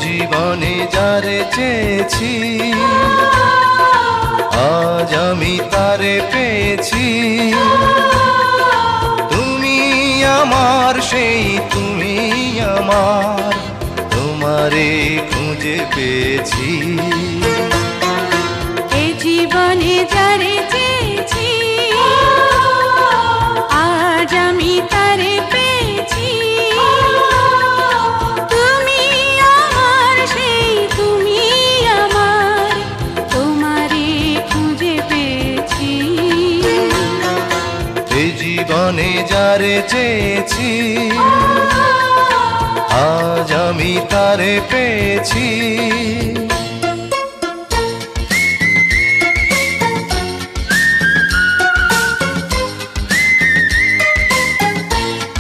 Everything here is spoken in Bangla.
জীবনে যারে চেয়েছি আজ আমি তারে পেয়েছি। তুমি আমার সেই তুমি আমার, তোমারে খুঁজে পেয়েছি। এ জীবনে যারে চেয়েছি আজ আমি তারে পেয়েছি। তুমি আমার সেই তুমি আমার, তোমারে খুঁজে পেয়েছি। এ জীবনে যারে চেয়েছি আজ আমি তারে পেয়েছি।